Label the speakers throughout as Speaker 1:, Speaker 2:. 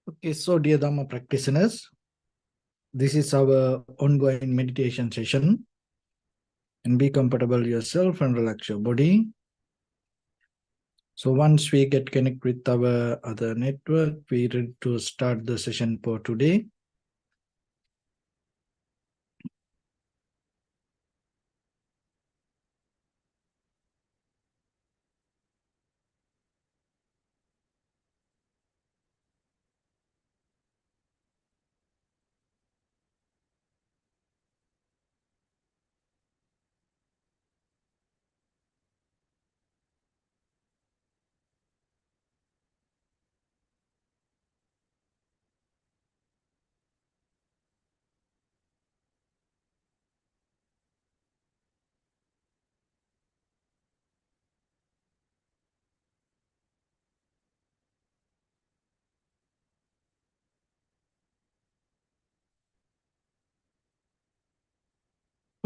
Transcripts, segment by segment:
Speaker 1: Okay, so dear Dhamma practitioners, this is our ongoing meditation session. And be comfortable yourself and relax your body. So once we get connected with our other network, we ready to start the session for today.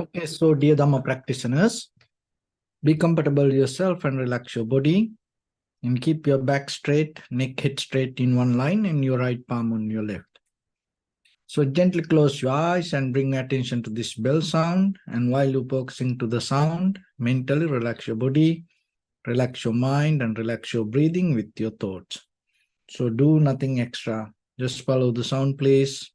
Speaker 1: Okay, so dear Dhamma practitioners, be comfortable yourself and relax your body. And keep your back straight, neck head straight in one line, and your right palm on your left. So gently close your eyes and bring attention to this bell sound. And while you're focusing to the sound, mentally relax your body, relax your mind, and relax your breathing with your thoughts. So do nothing extra. Just follow the sound, please.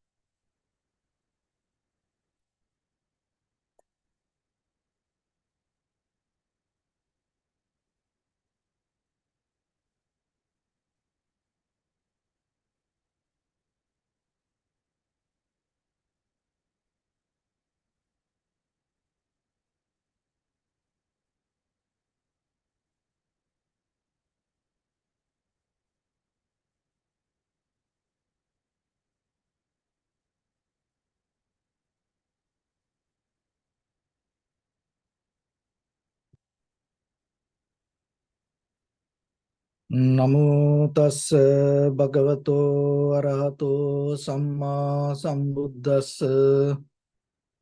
Speaker 1: Namo tassa bhagavato arahato samma sambuddhassa.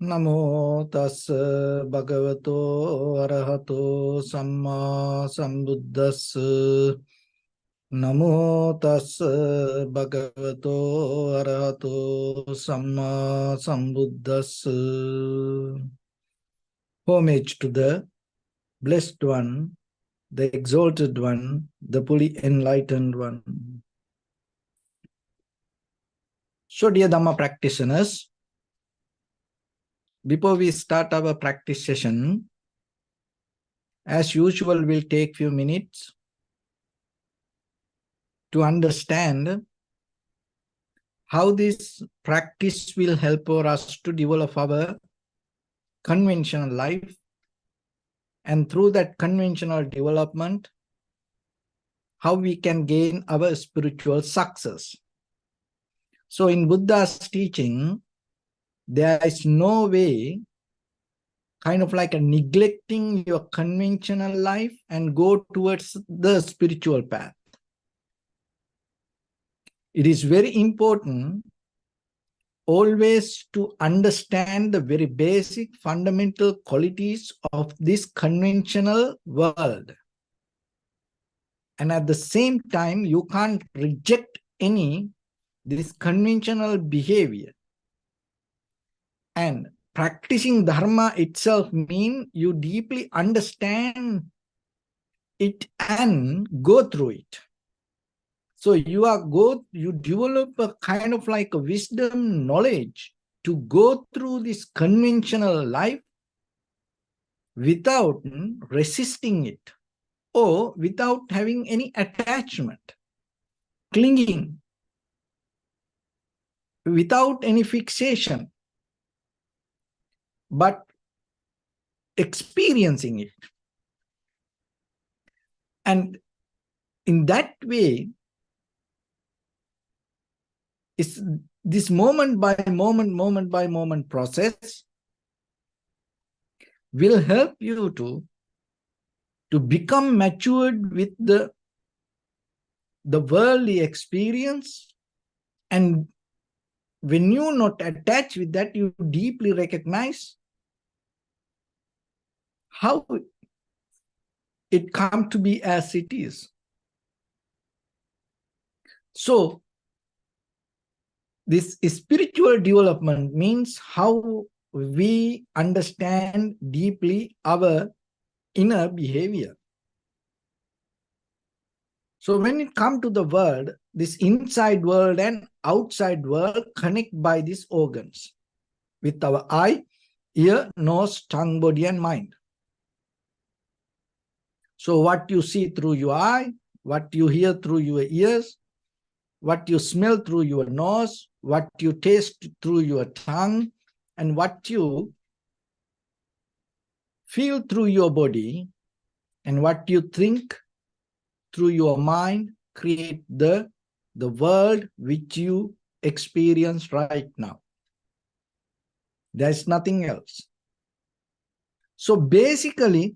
Speaker 1: Namo tassa bhagavato arahato samma sambuddhassa. Namo tassa bhagavato arahato samma sambuddhassa. Homage to the Blessed One, the Exalted One, the fully enlightened One. So, dear Dhamma practitioners, before we start our practice session, as usual, we'll take few minutes to understand how this practice will help us to develop our conventional life, and through that conventional development, how we can gain our spiritual success. So in Buddha's teaching, there is no way kind of like a neglecting your conventional life and go towards the spiritual path. It is very important always to understand the very basic fundamental qualities of this conventional world. And at the same time, you can't reject this conventional behavior. And practicing Dharma itself means you deeply understand it and go through it. So you develop a kind of like a wisdom knowledge to go through this conventional life without resisting it or without having any attachment, clinging, without any fixation, but experiencing it. And in that way, it's this moment by moment process will help you to become matured with the worldly experience. And when you're not attached with that, you deeply recognize how it come to be as it is. So This spiritual development means how we understand deeply our inner behavior. So when it comes to the world, this inside world and outside world connect by these organs with our eye, ear, nose, tongue, body, and mind. So what you see through your eye, what you hear through your ears, what you smell through your nose, what you taste through your tongue, and what you feel through your body, and what you think through your mind create the world which you experience right now. There's nothing else. So basically,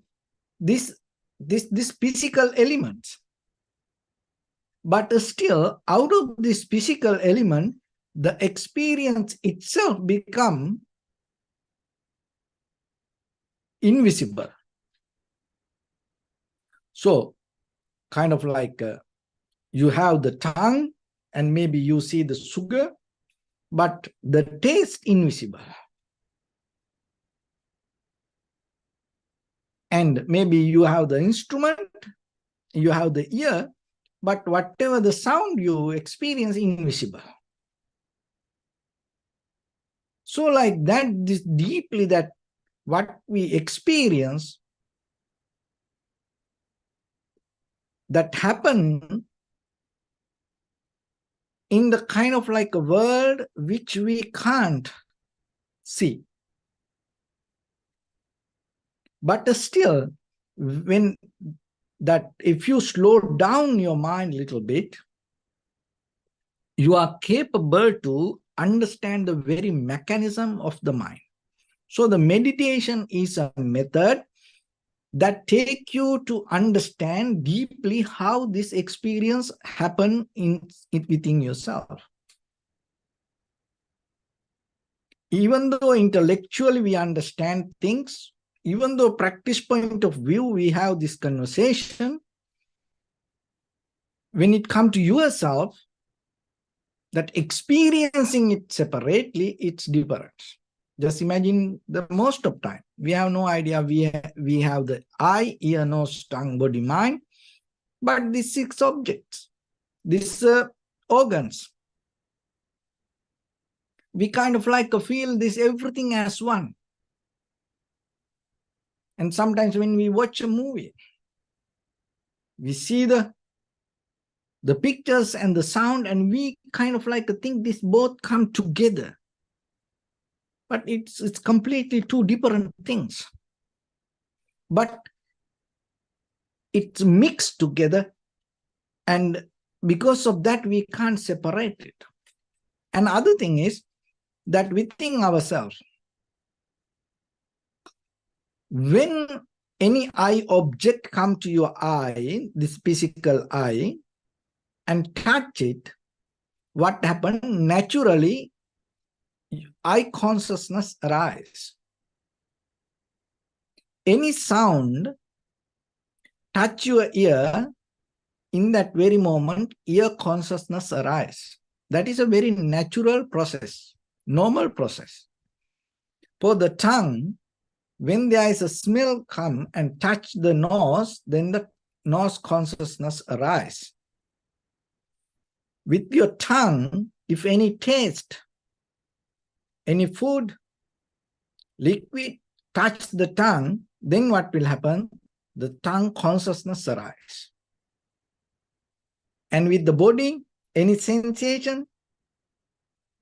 Speaker 1: this physical elements, but still out of this physical element, the experience itself become invisible. So kind of like you have the tongue and maybe you see the sugar, but the taste invisible. And maybe you have the instrument, you have the ear, but whatever the sound you experience, invisible. So like that, this deeply that what we experience that happen in the kind of like a world which we can't see. But still, when that if you slow down your mind a little bit, you are capable to understand the very mechanism of the mind. So the meditation is a method that take you to understand deeply how this experience happen within yourself. Even though intellectually we understand things, even though practice point of view we have this conversation, when it comes to yourself, that experiencing it separately, it's different. Just imagine the most of time, we have no idea, we have the eye, ear, nose, tongue, body, mind, but these 6 objects, these organs, we kind of like feel this everything as one. And sometimes when we watch a movie, we see the pictures and the sound, and we kind of like think this both come together. But it's completely 2 different things. But it's mixed together, and because of that, we can't separate it. And other thing is that within ourselves, when any eye object come to your eye, this physical eye, and touch it, what happened? Naturally, eye consciousness arise. Any sound touch your ear, in that very moment, ear consciousness arise. That is a very natural process, normal process. For the tongue, when there is a smell come and touch the nose, then the nose consciousness arise. With your tongue, if any taste, any food, liquid touch the tongue, then what will happen? The tongue consciousness arise. And with the body, any sensation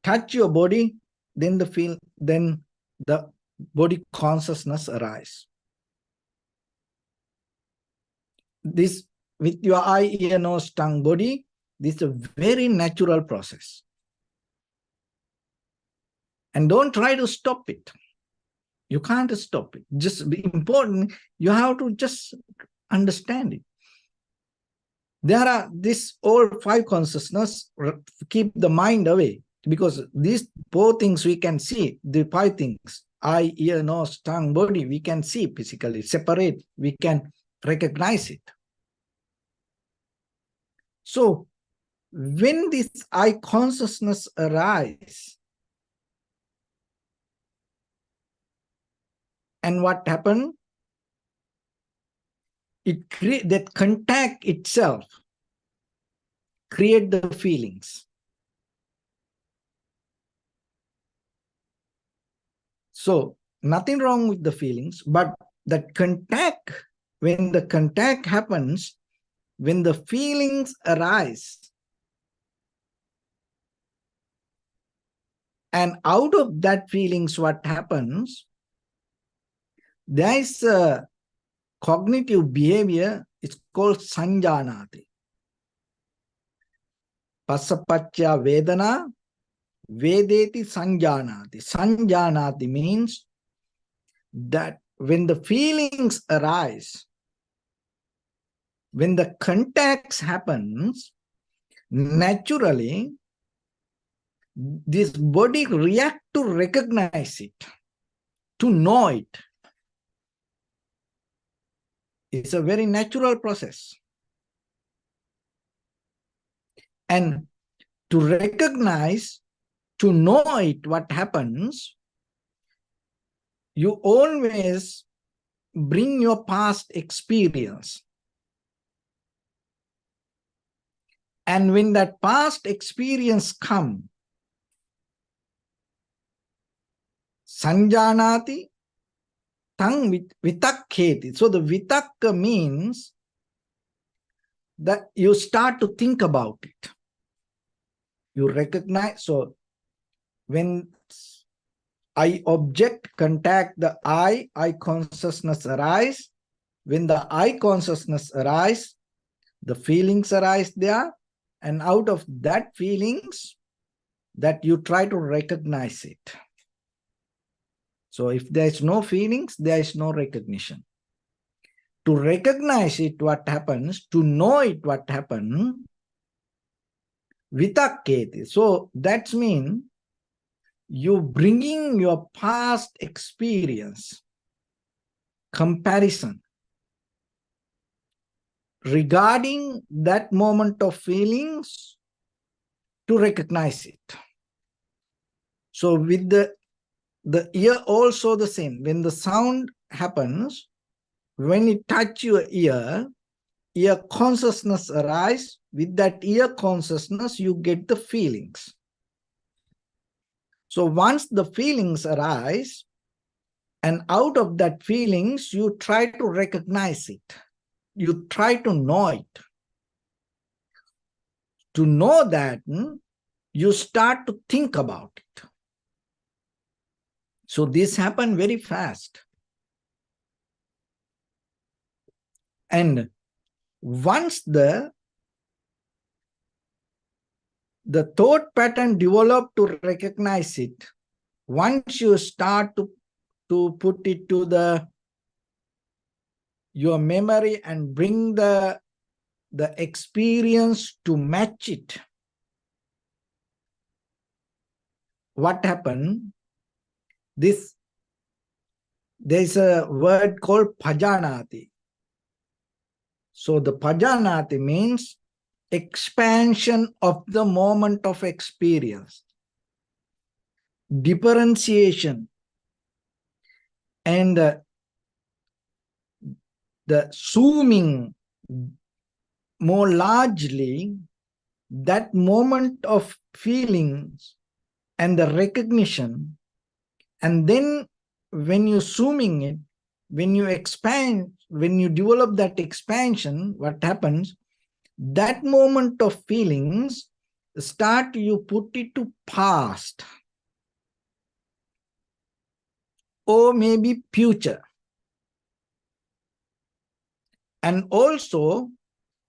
Speaker 1: touch your body, then the body consciousness arise. This with your eye, ear, nose, tongue, body, this is a very natural process. And don't try to stop it. You can't stop it. Just be important. You have to just understand it. There are this all 5 consciousness keep the mind away, because these 4 things we can see, the 5 things, eye, ear, nose, tongue, body, we can see physically, separate, we can recognize it. So when this I consciousness arises, and what happened? It create that contact itself create the feelings. So nothing wrong with the feelings, but that contact, when the contact happens, when the feelings arise, and out of that feelings, what happens? There is a cognitive behavior, it's called sanjanati. Pasapaccha vedana, vedeti sanjanati. Sanjanati means that when the feelings arise, when the contacts happens, naturally, this body react to recognize it, to know it. It's a very natural process. And to recognize, to know it, what happens, you always bring your past experience. And when that past experience comes, sanjanati, tang vitakketi. So the vitakka means that you start to think about it. You recognize. So when I object, contact, the I consciousness arise. When the I consciousness arise, the feelings arise there. And out of that feelings, that you try to recognize it. So if there is no feelings, there is no recognition. To recognize it, what happens? To know it, what happened? Vitakketi. So that means you bringing your past experience, comparison, regarding that moment of feelings to recognize it. So with the ear also the same. When the sound happens, when it touch your ear consciousness arise. With that ear consciousness, you get the feelings. So once the feelings arise, and out of that feelings, you try to recognize it. You try to know it. To know that, you start to think about it. So this happened very fast. And once the thought pattern developed to recognize it, once you start to put it to your memory and bring the experience to match it, what happened? There's a word called pajanati. So the pajanati means expansion of the moment of experience, differentiation, and the zooming more largely that moment of feelings and the recognition. And then when you're zooming it, when you expand, when you develop that expansion, what happens? That moment of feelings start, you put it to past or maybe future. And also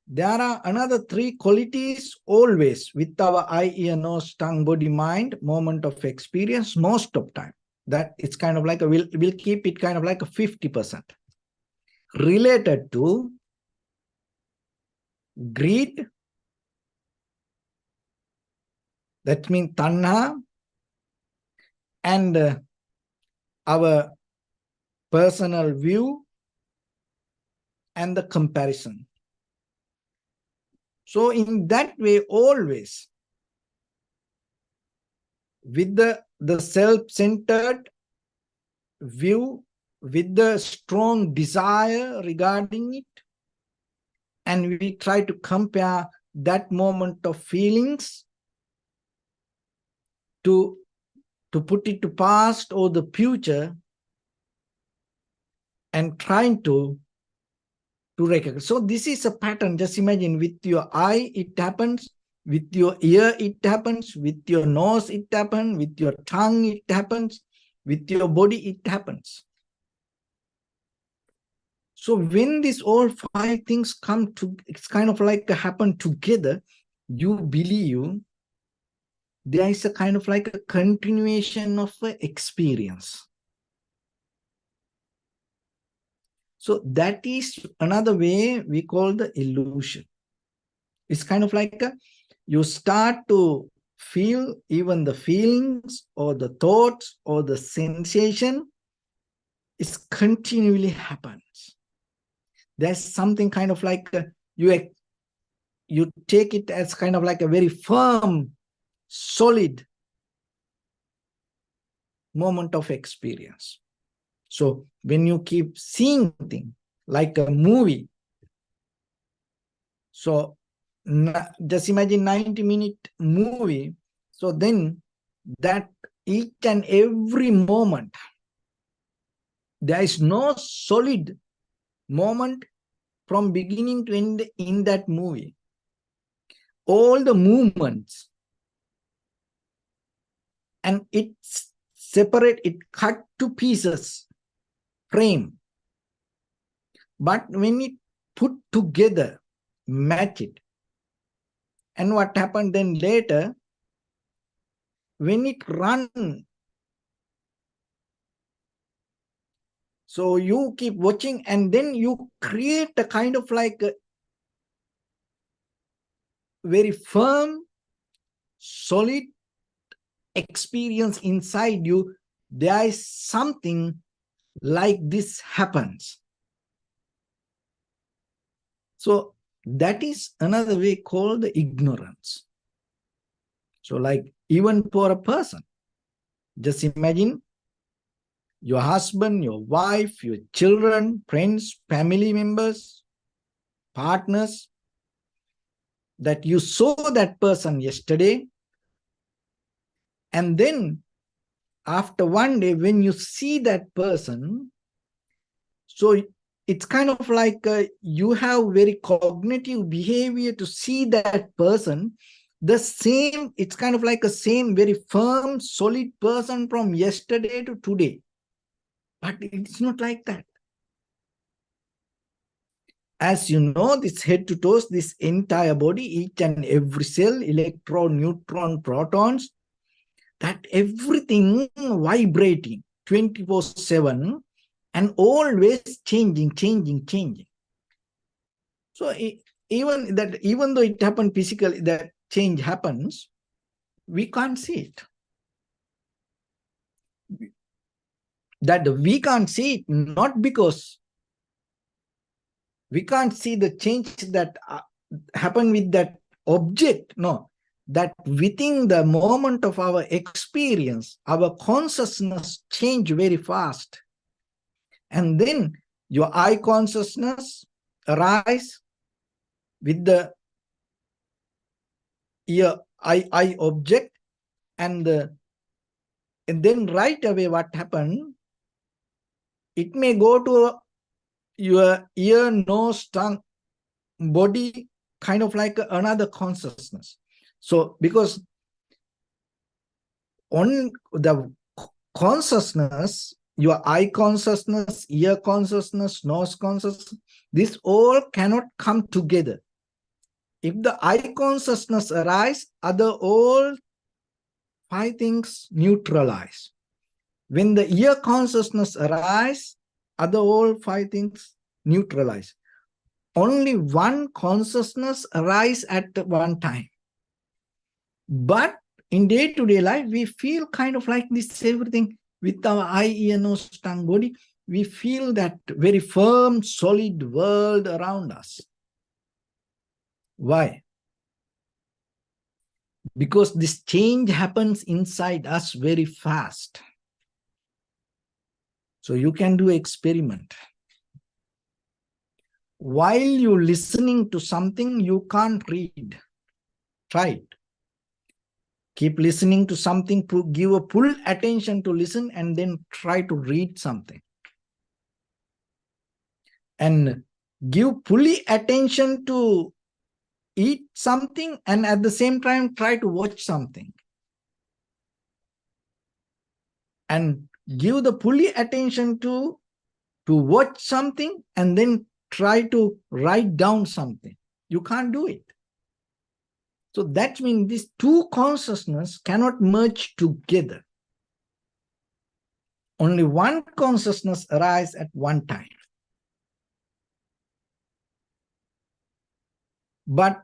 Speaker 1: there are another three qualities always with our eye, ear, nose, tongue, body, mind, moment of experience, most of time. That it's kind of like we'll keep it kind of like a 50% related to greed, that means tanha, and our personal view and the comparison. So in that way, always, with the self-centered view, with the strong desire regarding it, and we try to compare that moment of feelings to put it to past or the future, and trying to recognize. So this is a pattern. Just imagine, with your eye it happens, with your ear it happens, with your nose it happens, with your tongue it happens, with your body it happens. So when these all five things come to, it's kind of like happen together, you believe there is a kind of like a continuation of experience. So that is another way we call the illusion. It's kind of like you start to feel even the feelings or the thoughts or the sensation is continually happens. There's something kind of like you take it as kind of like a very firm, solid moment of experience. So when you keep seeing things like a movie, so just imagine 90-minute movie. So then that each and every moment, there is no solid moment from beginning to end in that movie. All the movements, and it's separate, it cut to pieces, frame. But when it put together, match it. And what happened then later, when it run, so you keep watching and then you create a kind of like a very firm, solid experience inside you. There is something like this happens. So that is another way called the ignorance. So like even for a person, just imagine your husband, your wife, your children, friends, family members, partners, that you saw that person yesterday, and then after one day when you see that person, so it's kind of like you have very cognitive behavior to see that person the same. It's kind of like a same very firm, solid person from yesterday to today. But it's not like that. As you know, this head to toes, this entire body, each and every cell, electron, neutron, protons, that everything vibrating 24/7 and always changing. So even though it happened physically, that change happens, we can't see it. That we can't see it, not because we can't see the change that happen with that object. No, that within the moment of our experience, our consciousness change very fast. And then your eye consciousness arise with the ear eye object, and then right away what happened, it may go to your ear, nose, tongue, body, kind of like another consciousness. So because on the consciousness, your eye consciousness, ear consciousness, nose consciousness, this all cannot come together. If the eye consciousness arise, other all five things neutralize. When the ear consciousness arise, other all five things neutralize. Only one consciousness arise at one time. But in day-to-day life, we feel kind of like this everything with our eye, ear, nose, tongue, body. We feel that very firm, solid world around us. Why? Because this change happens inside us very fast. So you can do experiment. While you're listening to something, you can't read. Try it. Keep listening to something, give a full attention to listen, and then try to read something. And give fully attention to eat something, and at the same time try to watch something. And give the fully attention to watch something and then try to write down something. You can't do it. So that means these two consciousness cannot merge together. Only one consciousness arises at one time. But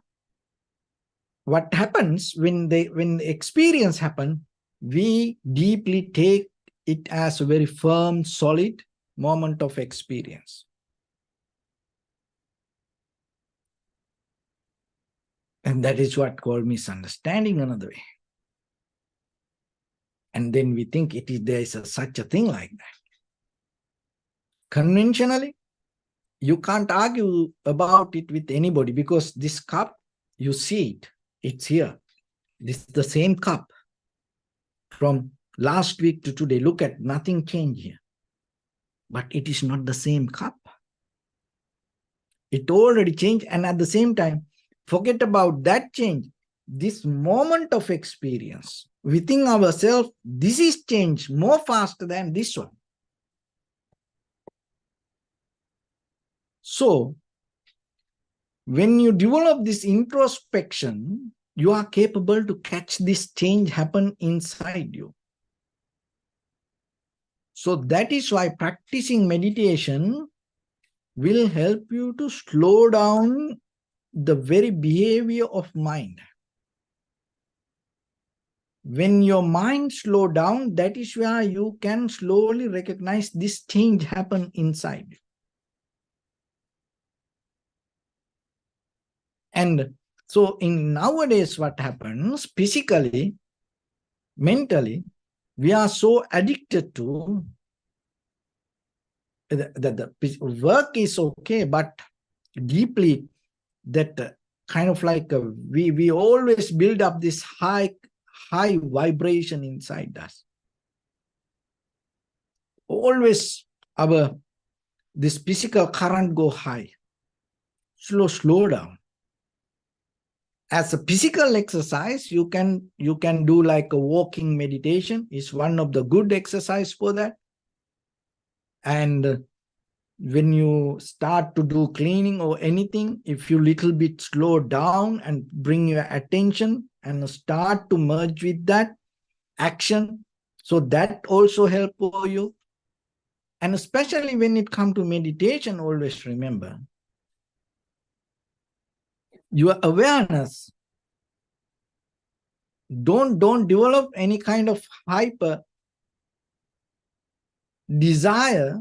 Speaker 1: what happens when the experience happens, we deeply take it as a very firm, solid moment of experience. And that is what called misunderstanding another way. And then we think there is such a thing like that. Conventionally, you can't argue about it with anybody, because this cup, you see it, it's here. This is the same cup from last week to today. Look at, nothing changed here. But it is not the same cup. It already changed, and at the same time, forget about that change. This moment of experience within ourselves, this is changed more faster than this one. So, when you develop this introspection, you are capable to catch this change happen inside you. So that is why practicing meditation will help you to slow down the very behavior of mind. When your mind slow down, that is where you can slowly recognize this change happen inside you. And so in nowadays, what happens physically, mentally, we are so addicted to the work is okay, but deeply that kind of like we always build up this high vibration inside us. Always this physical current go high. Slow down. As a physical exercise, you can do like a walking meditation. Is one of the good exercise for that. And when you start to do cleaning or anything, if you little bit slow down and bring your attention and start to merge with that action, so that also help for you. And especially when it comes to meditation, always remember, your awareness, don't develop any kind of hyper desire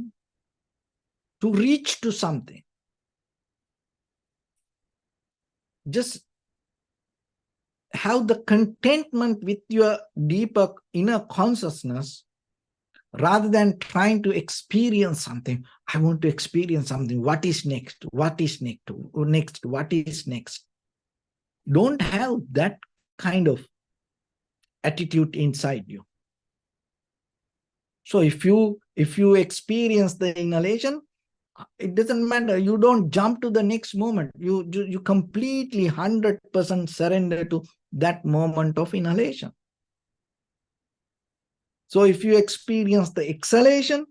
Speaker 1: to reach to something. Just have the contentment with your deeper inner consciousness, rather than trying to experience something. I want to experience something. What is next? What is next? What is next? Don't have that kind of attitude inside you. So if you experience the inhalation, it doesn't matter. You don't jump to the next moment. You completely 100% surrender to that moment of inhalation. So if you experience the exhalation,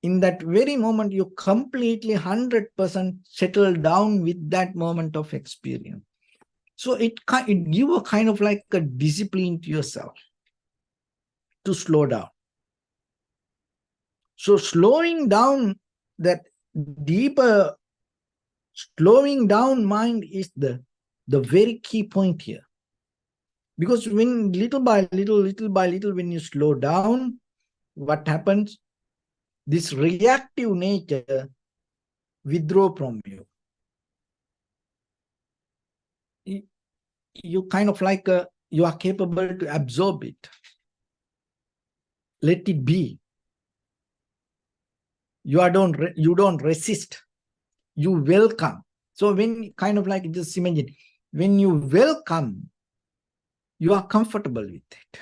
Speaker 1: in that very moment, you completely 100% settle down with that moment of experience. So it gives a kind of like a discipline to yourself to slow down. So slowing down, that deeper slowing down mind is the very key point here. Because when little by little, when you slow down, what happens? This reactive nature withdraw from you. You kind of like you are capable to absorb it. Let it be. You don't resist. You welcome. So when kind of like, just imagine, when you welcome, you are comfortable with it.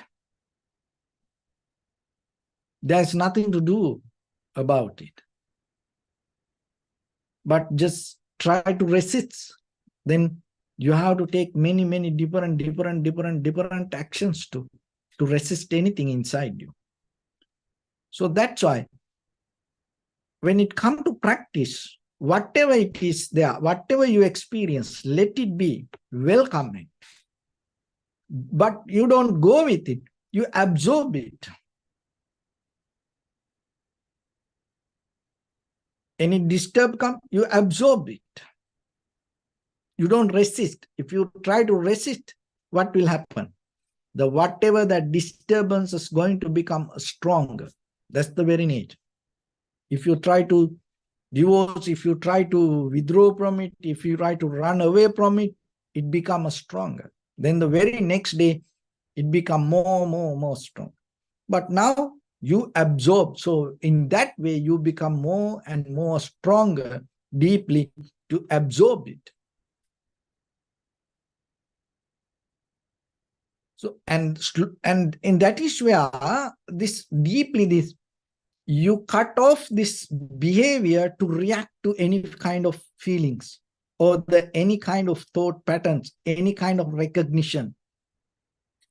Speaker 1: There's nothing to do about it. But just try to resist. Then you have to take many different actions to resist anything inside you. So that's why when it comes to practice, whatever it is there, whatever you experience, let it be, welcome it. But you don't go with it, you absorb it. Any disturb come, you absorb it. You don't resist. If you try to resist, what will happen? Whatever that disturbance is going to become stronger. That's the very nature. If you try to divorce, if you try to withdraw from it, if you try to run away from it, it becomes stronger. Then the very next day, it becomes more strong. But now you absorb. So in that way, you become more and more stronger, deeply to absorb it. So and that is where this you cut off this behavior to react to any kind of feelings or any kind of thought patterns, any kind of recognition.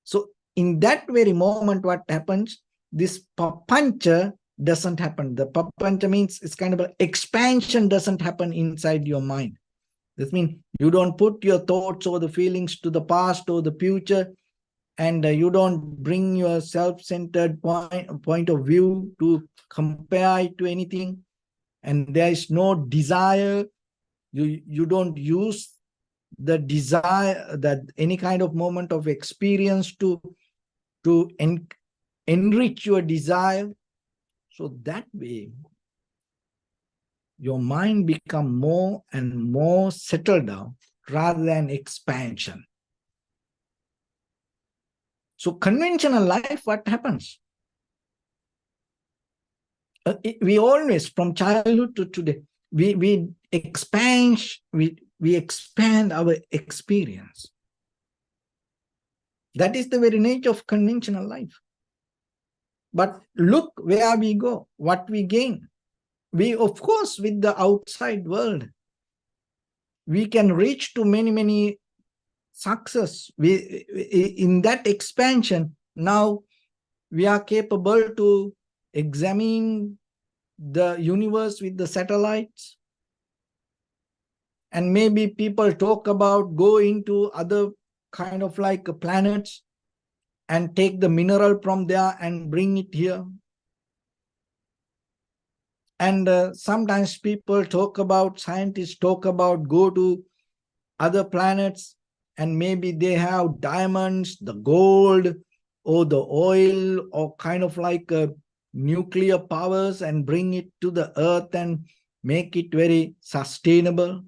Speaker 1: So in that very moment, what happens? This papancha doesn't happen. The papancha means it's kind of an expansion doesn't happen inside your mind. That means you don't put your thoughts or the feelings to the past or the future, and you don't bring your self-centered point of view to compare it to anything, and there is no desire. You don't use the desire, that any kind of moment of experience to enrich your desire. So that way your mind become more and more settled down rather than expansion. So conventional life, what happens? We always, from childhood to today, we expand our experience. That is the very nature of conventional life. But look where we go, what we gain. We, of course, with the outside world, we can reach to many success. In that expansion, now we are capable to examine the universe with the satellites. And maybe people talk about go into other kind of like planets and take the mineral from there and bring it here. And sometimes people talk about, scientists talk about go to other planets and maybe they have diamonds, the gold, or the oil, or kind of like nuclear powers, and bring it to the earth and make it very sustainable.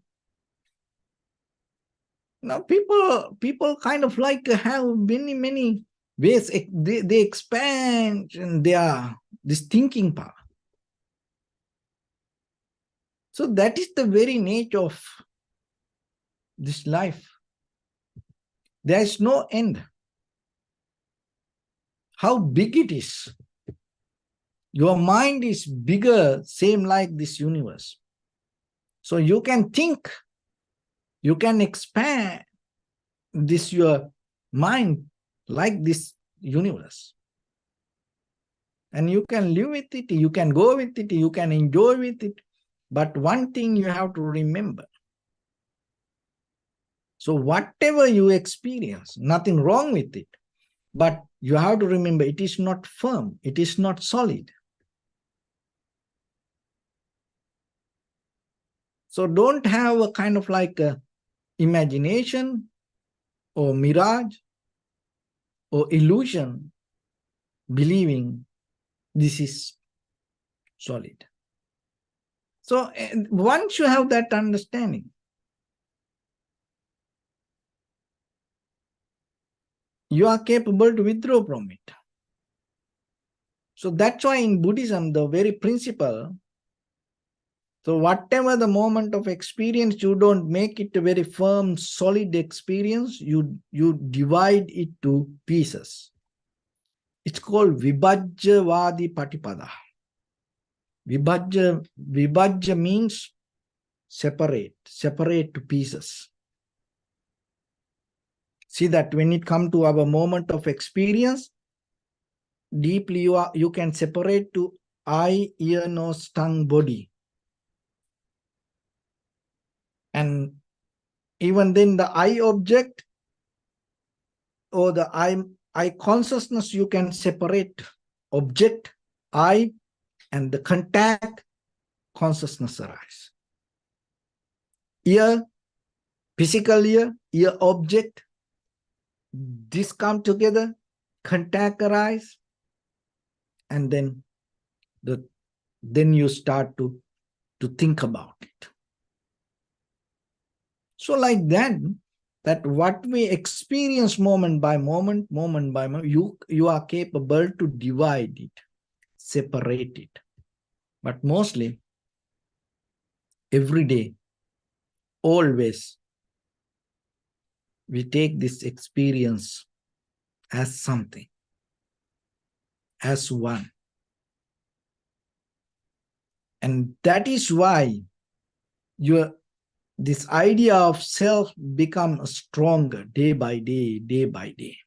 Speaker 1: Now people kind of like have many ways. They expand this thinking power. So that is the very nature of this life. There is no end. How big it is. Your mind is bigger, same like this universe. So you can think, you can expand your mind like this universe. And you can live with it, you can go with it, you can enjoy with it. But one thing you have to remember. So whatever you experience, nothing wrong with it. But you have to remember it is not firm, it is not solid. So don't have a kind of like a imagination or mirage or illusion believing this is solid. So once you have that understanding, you are capable to withdraw from it. So that's why in Buddhism, the very principle, so whatever the moment of experience, you don't make it a very firm, solid experience, you divide it to pieces. It's called Vibhajyavadi Patipada. Vibhajya means separate to pieces. See that when it comes to our moment of experience, deeply you can separate to eye, ear, nose, tongue, body. And even then the eye object or the eye consciousness, you can separate object, eye, and the contact consciousness arise. Ear, physical ear object, this come together, contact arise, and then you start to think about it. So like that what we experience moment by moment, you are capable to divide it, separate it. But mostly, every day, always, we take this experience as something, as one. And that is why this idea of self becomes stronger day by day, day by day.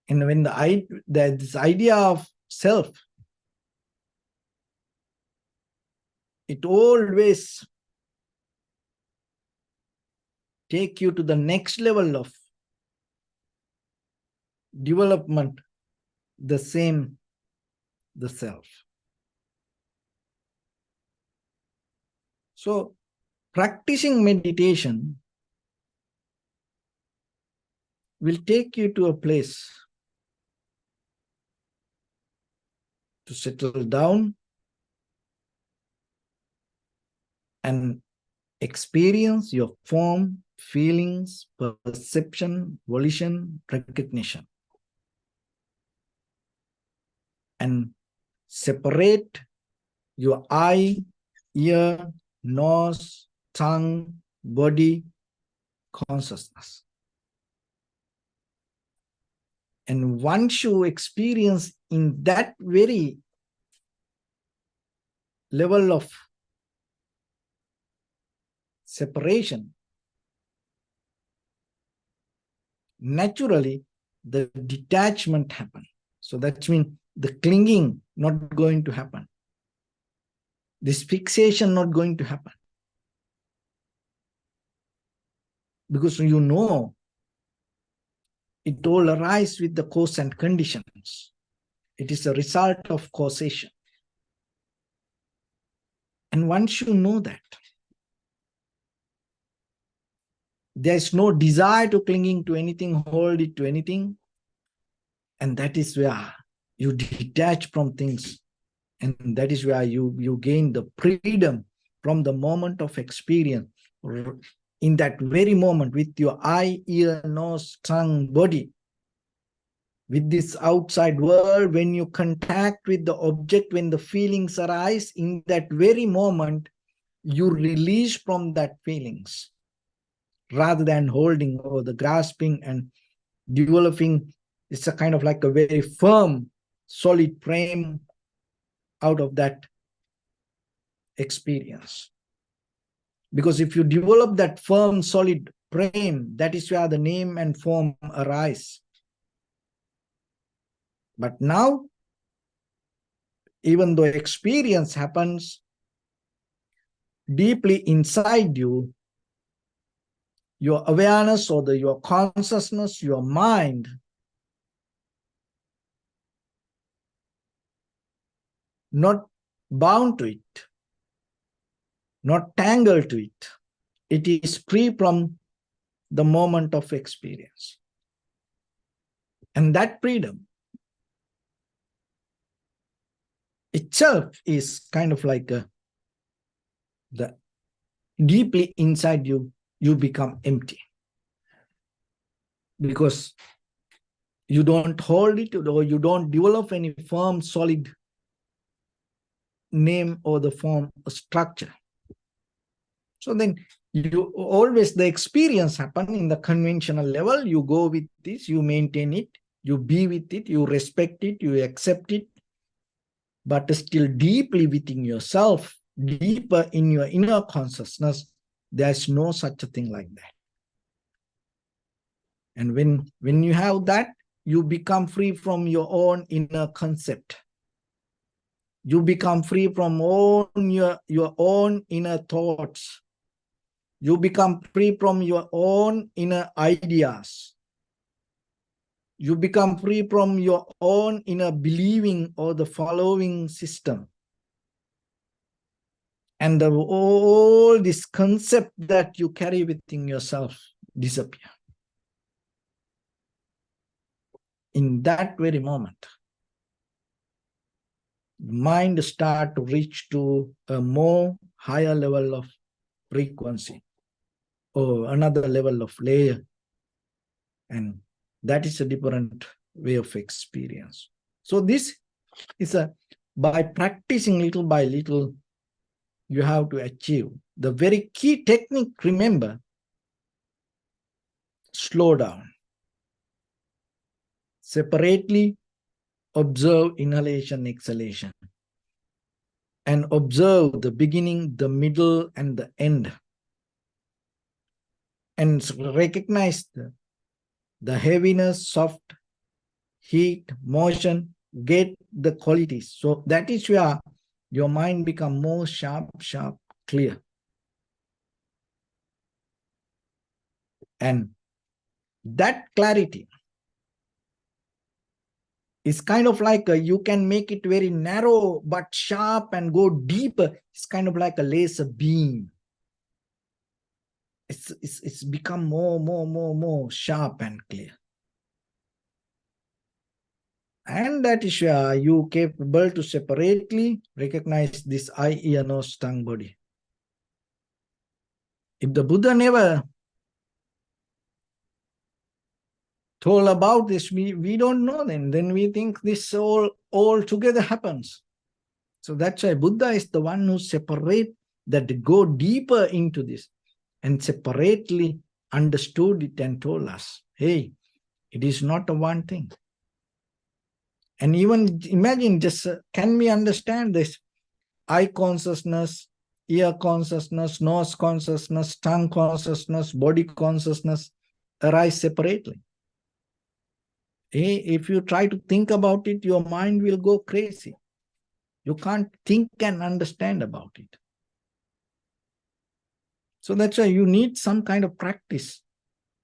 Speaker 1: And when this idea of self, it always take you to the next level of development, the self. So practicing meditation will take you to a place to settle down and experience your form, feelings, perception, volition, recognition. And separate your eye, ear, nose, tongue, body, consciousness. And once you experience in that very level of separation, naturally the detachment happens. So that means the clinging not going to happen. This fixation not going to happen. Because you know it all arises with the cause and conditions. It is a result of causation. And once you know that, there is no desire to clinging to anything, hold it to anything. And that is where you detach from things. And that is where you gain the freedom from the moment of experience. In that very moment, with your eye, ear, nose, tongue, body, with this outside world, when you contact with the object, when the feelings arise, in that very moment, you release from that feelings, rather than holding or the grasping and developing. It's a kind of like a very firm, solid frame out of that experience. Because if you develop that firm, solid frame, that is where the name and form arise. But now, even though experience happens deeply inside you, your awareness or your consciousness, your mind, not bound to it, not tangled to it. It is free from the moment of experience. And that freedom itself is kind of like the deeply inside you, you become empty. because you don't hold it, or you don't develop any firm, solid name or the form structure. So then you always, the experience happen in the conventional level. You go with this, you maintain it, you be with it, you respect it, you accept it, but still deeply within yourself, deeper in your inner consciousness, there's no such a thing like that. And when you have that, you become free from your own inner concept. You become free from your own inner thoughts. You become free from your own inner ideas. You become free from your own inner believing or the following system. And all this concept that you carry within yourself disappear. In that very moment, mind start to reach to a more higher level of frequency or another level of layer. And that is a different way of experience. So this is by practicing little by little, you have to achieve. The very key technique, remember, slow down. Separately observe inhalation, exhalation. And observe the beginning, the middle, and the end. And recognize the heaviness, soft, heat, motion, get the qualities. So that is where your mind become more sharp, clear. And that clarity is kind of like you can make it very narrow but sharp and go deeper. It's kind of like a laser beam. It's become more sharp and clear. And that is where you capable to separately recognize this eye, ear, nose, tongue, body. If the Buddha never told about this, we don't know then we think this all together happens. So that's why Buddha is the one who separate, that go deeper into this and separately understood it and told us, hey, it is not a one thing. And even imagine, just can we understand this? Eye consciousness, ear consciousness, nose consciousness, tongue consciousness, body consciousness arise separately. If you try to think about it, your mind will go crazy. You can't think and understand about it. So that's why you need some kind of practice.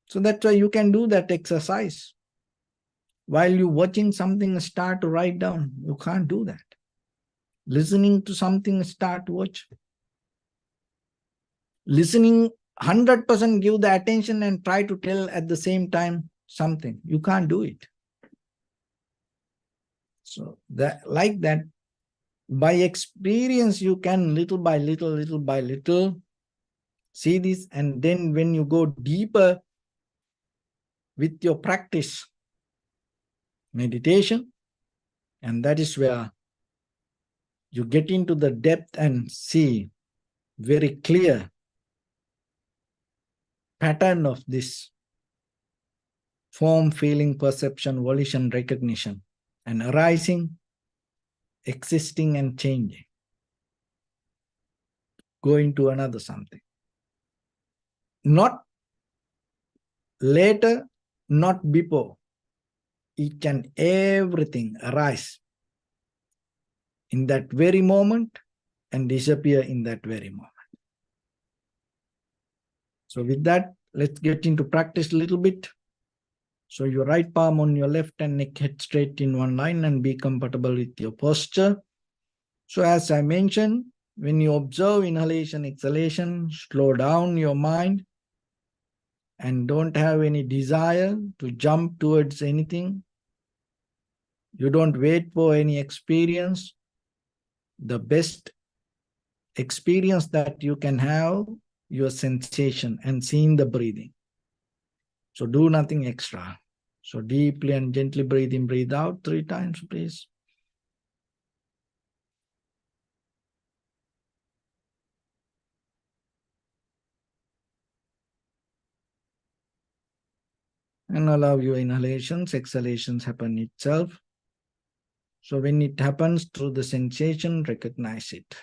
Speaker 1: So that's why you can do that exercise. While you're watching something, start to write down. You can't do that. Listening to something, start to watch. Listening 100%, give the attention and try to tell at the same time something. You can't do it. So that, like that, by experience, you can little by little see this. And then when you go deeper with your practice, meditation, and that is where you get into the depth and see very clear pattern of this form, feeling, perception, volition, recognition, and arising, existing, and changing. Going to another something. Not later, not before. Each and everything arise in that very moment and disappear in that very moment. So with that, let's get into practice a little bit. So your right palm on your left and neck, head straight in one line, and be comfortable with your posture. So as I mentioned, when you observe inhalation, exhalation, slow down your mind and don't have any desire to jump towards anything. You don't wait for any experience. The best experience that you can have, your sensation and seeing the breathing. So do nothing extra. So deeply and gently breathe in, breathe out 3 times, please. And allow your inhalations, exhalations happen itself. So when it happens through the sensation, recognize it.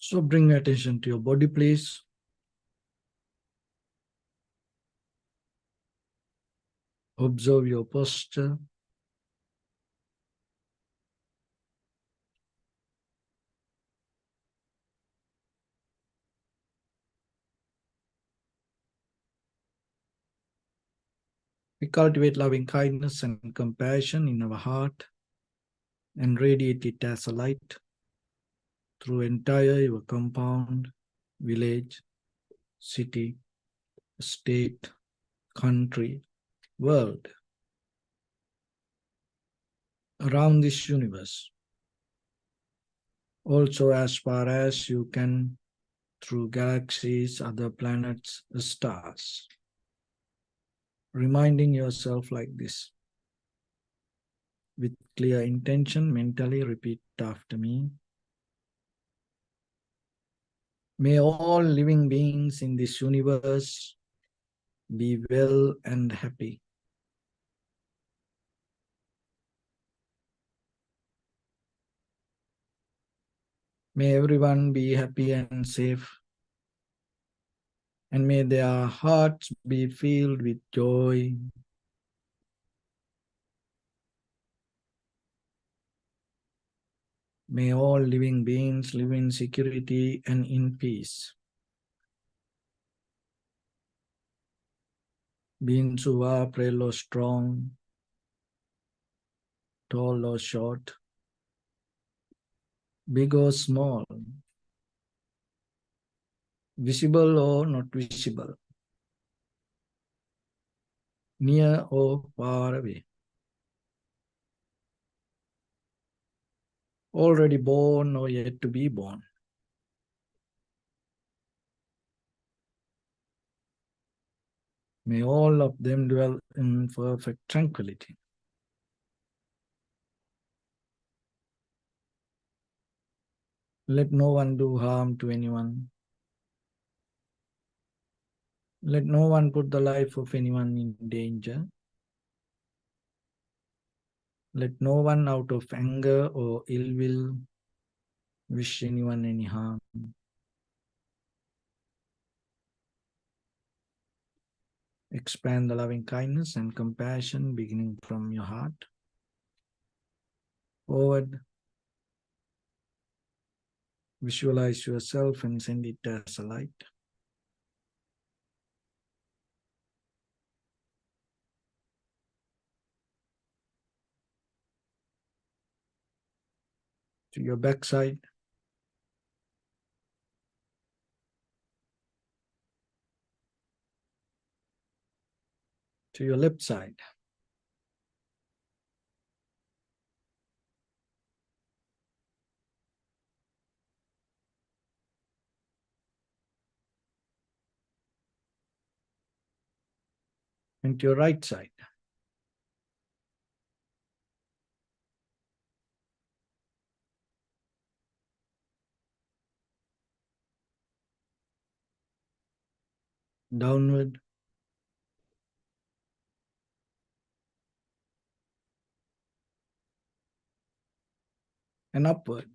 Speaker 1: So bring your attention to your body, please. Observe your posture. We cultivate loving kindness and compassion in our heart and radiate it as a light through entire your compound, village, city, state, country, world, around this universe. Also as far as you can through galaxies, other planets, stars. Reminding yourself like this. With clear intention, mentally repeat after me. May all living beings in this universe be well and happy. May everyone be happy and safe. And may their hearts be filled with joy. May all living beings live in security and in peace. Beings who are frail or strong, tall or short, big or small, visible or not visible, near or far away, already born or yet to be born. May all of them dwell in perfect tranquility. Let no one do harm to anyone. Let no one put the life of anyone in danger. Let no one out of anger or ill will wish anyone any harm. Expand the loving kindness and compassion beginning from your heart. Forward. Visualize yourself and send it as a light. To your backside. To your left side. And to your right side. Downward. And upward.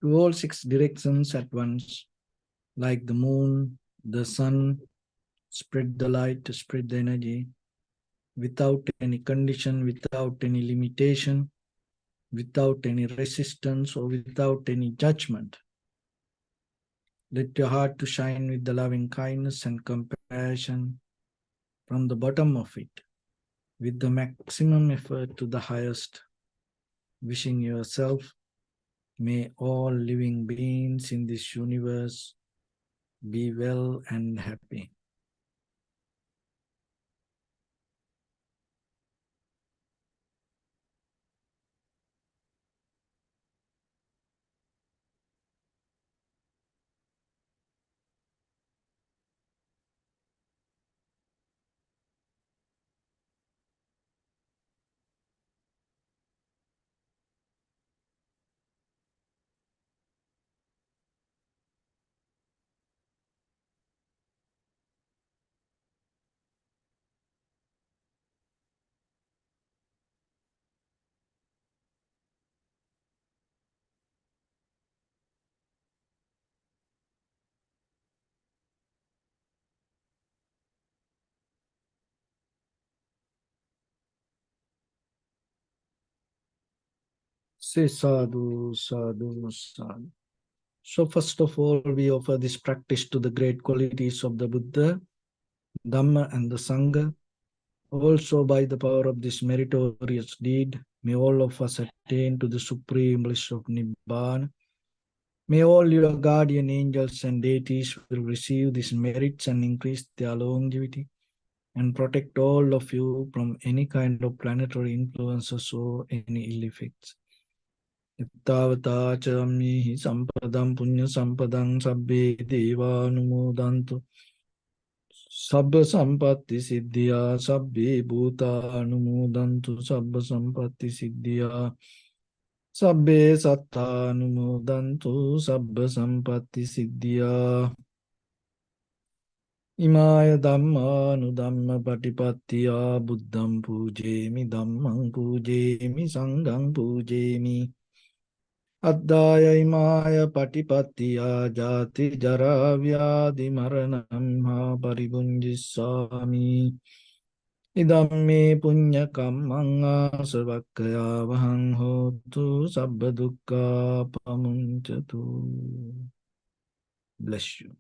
Speaker 1: To all six directions at once, like the moon, the sun, spread the light, spread the energy, without any condition, without any limitation, without any resistance or without any judgment. Let your heart to shine with the loving kindness and compassion from the bottom of it, with the maximum effort to the highest, wishing yourself, may all living beings in this universe be well and happy. Say sadhu, sadhu, sadhu. So first of all, we offer this practice to the great qualities of the Buddha, Dhamma and the Sangha. Also by the power of this meritorious deed, may all of us attain to the supreme bliss of Nibbana. May all your guardian angels and deities will receive these merits and increase their longevity and protect all of you from any kind of planetary influences or any ill effects. Ittavata chamihi sampadam punya sampadam sabbe devanumodantu sabba sampatti siddhya sabbe bhuta anumodantu sabba sampatti siddhya sabbe satta anumodantu sabba sampatti siddhya Imaya Dhamma Nudhamma Patipattiya Buddham Pujemi Dhammam Pujemi Sangham Pujemi Addaya Imaya Patipattiya Jati Jara Vyadi Maranam Ha Paribunjissami Idam me punya kammanga savakaya vahang hotu sabba dukkha pamunchatu. Bless you.